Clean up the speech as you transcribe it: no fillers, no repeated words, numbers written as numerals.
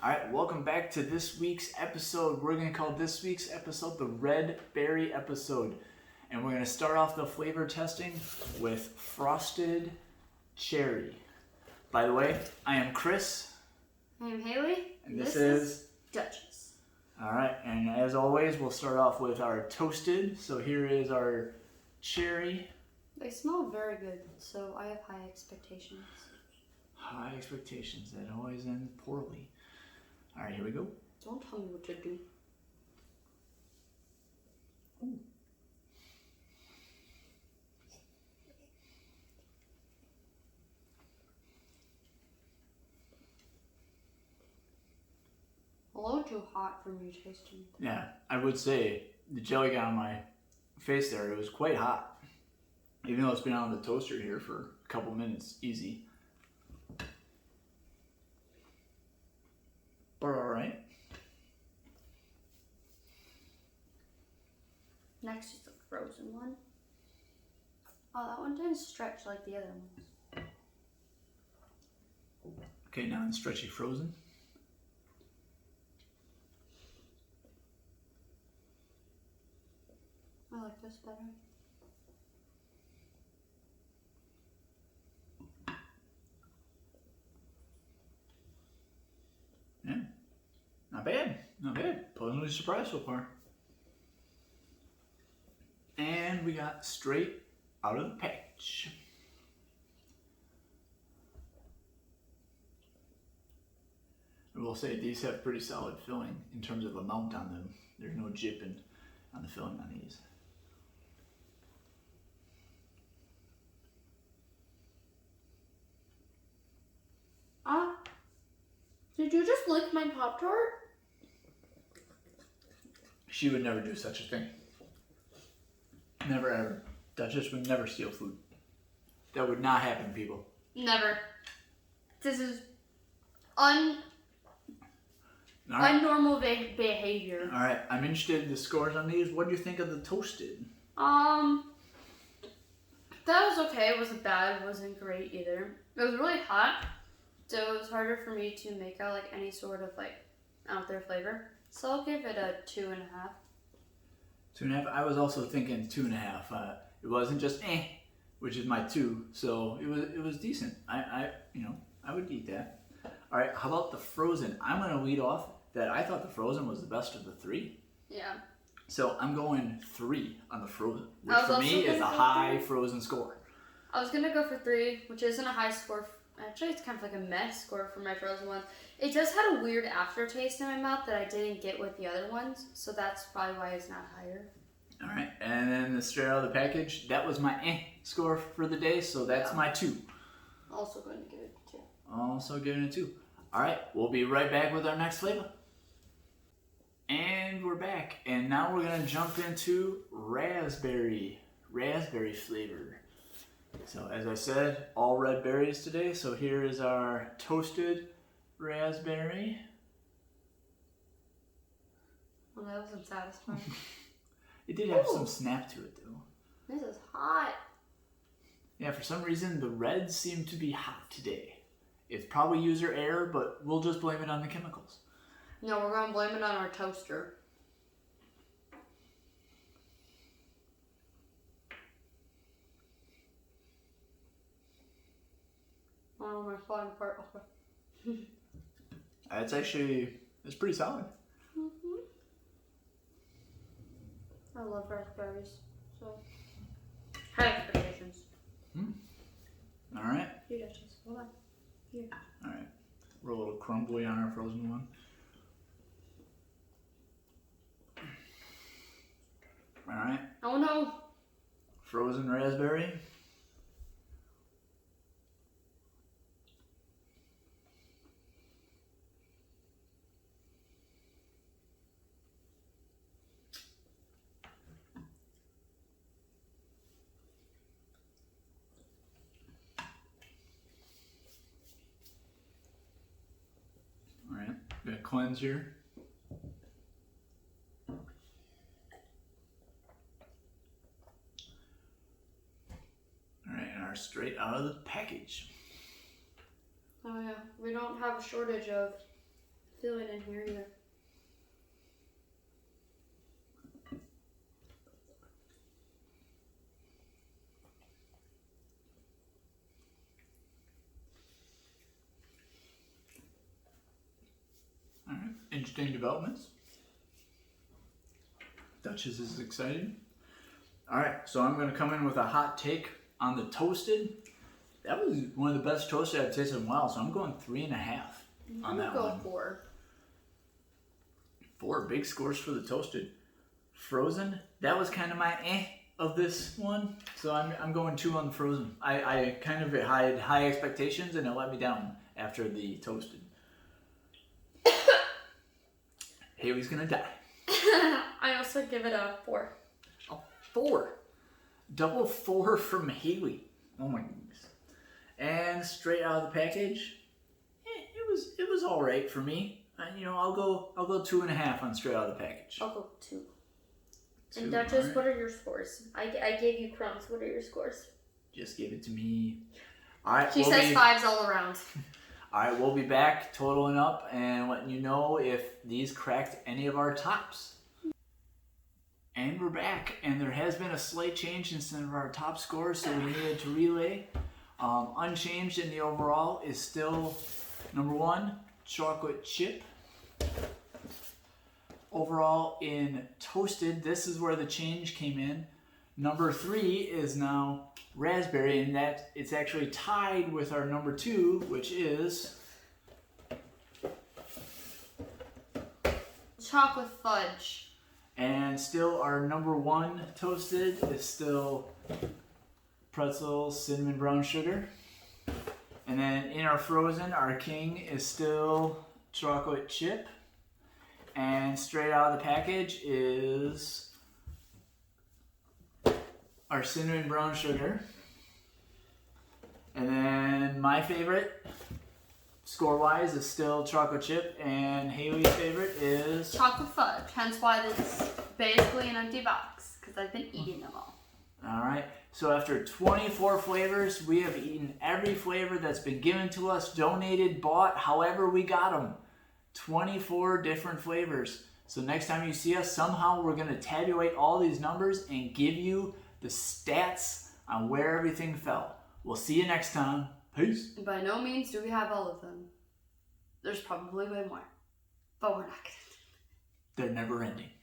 Alright, welcome back to this week's episode. We're going to call this week's episode the Red Berry episode. And we're going to start off the flavor testing with Frosted Cherry. By the way, I am Chris. I am Haley. And this is Duchess. Alright, and as always, we'll start off with our toasted. So here is our cherry. They smell very good, so I have high expectations. High expectations that always end poorly. Alright, here we go. Don't tell me what to do. Ooh. A little too hot for me tasting. Yeah, I would say the jelly got on my face there. It was quite hot. Even though it's been on the toaster here for a couple minutes, easy. But alright. Next is the frozen one. Oh, that one didn't stretch like the other ones. Okay, now in stretchy frozen. I like this better. Yeah, not bad, not bad. Pleasantly surprised so far. And we got straight out of the package. I will say these have pretty solid filling in terms of amount on them. There's no jipping on the filling on these. Did you just lick my Pop-Tart? She would never do such a thing. Never ever. Duchess would never steal food. That would not happen, people. Never. This is Alright. unnormal behavior. Alright, I'm interested in the scores on these. What do you think of the toasted? That was okay. It wasn't bad. It wasn't great either. It was really hot, so it was harder for me to make out like any sort of like out there flavor. So I'll give it a 2.5. 2.5. I was also thinking 2.5. It wasn't just which is my 2. So it was decent. I would eat that. All right. How about the frozen? I'm gonna lead off that I thought the frozen was the best of the 3. Yeah. So I'm going 3 on the frozen, which I was for also me is a gonna go high 3. frozen score. I was gonna go for 3, which isn't a high score. Actually, it's kind of like a mess score for my frozen ones. It just had a weird aftertaste in my mouth that I didn't get with the other ones, so that's probably why it's not higher. All right, and then the straight out of the package, that was my score for the day, so that's my 2. Also going to give it 2. Also giving it 2. All right, we'll be right back with our next flavor. And we're back, and now we're gonna jump into raspberry flavor. So as I said, all red berries today. So here is our toasted raspberry. Well, that wasn't satisfying. It did have some snap to it though. This is hot. Yeah, for some reason the reds seem to be hot today. It's probably user error, but we'll just blame it on the chemicals. No, we're going to blame it on our toaster. Oh, my falling apart. Okay. It's pretty solid. I love raspberries, so high expectations. All right. Here, Duchess. Hold on. Here. All right. We're a little crumbly on our frozen one. All right. Oh no. Frozen raspberry. All right. Got cleanse here. Straight out of the package. Oh yeah, we don't have a shortage of I feel like I didn't hear either. All right, interesting developments. Duchess is excited. All right, so I'm going to come in with a hot take on the toasted. That was one of the best toasted I've tasted in a while, so I'm going 3.5 on that one. Go 4. 4 big scores for the toasted. Frozen, that was kind of my of this one, so I'm going 2 on the frozen. I kind of had high expectations and it let me down after the toasted. Haley's gonna die. I also give it a 4. Oh, 4. Double 4 from Haley. Oh my goodness. And straight out of the package, it was all right for me. I'll go 2.5 on straight out of the package. I'll go 2. 2, And Duchess, right. what are your scores? I gave you crumbs. What are your scores? Just give it to me. All right. She says 5s all around. All right, we'll be back totaling up and letting you know if these cracked any of our tops. And we're back, and there has been a slight change in some of our top scores, so we needed to relay. Unchanged in the overall is still number 1, chocolate chip. Overall in toasted, this is where the change came in. Number 3 is now raspberry, and that it's actually tied with our number 2, which is Chocolate fudge. And still our number 1 toasted is still pretzel cinnamon brown sugar. And then in our frozen, our king is still chocolate chip. And straight out of the package is our cinnamon brown sugar. And then my favorite, score-wise, is still chocolate chip, and Haley's favorite is chocolate fudge. Hence why this is basically an empty box, because I've been eating them all. All right. So after 24 flavors, we have eaten every flavor that's been given to us, donated, bought, however we got them. 24 different flavors. So next time you see us, somehow we're going to tabulate all these numbers and give you the stats on where everything fell. We'll see you next time. Peace. By no means do we have all of them. There's probably way more. But we're not going to. They're never ending.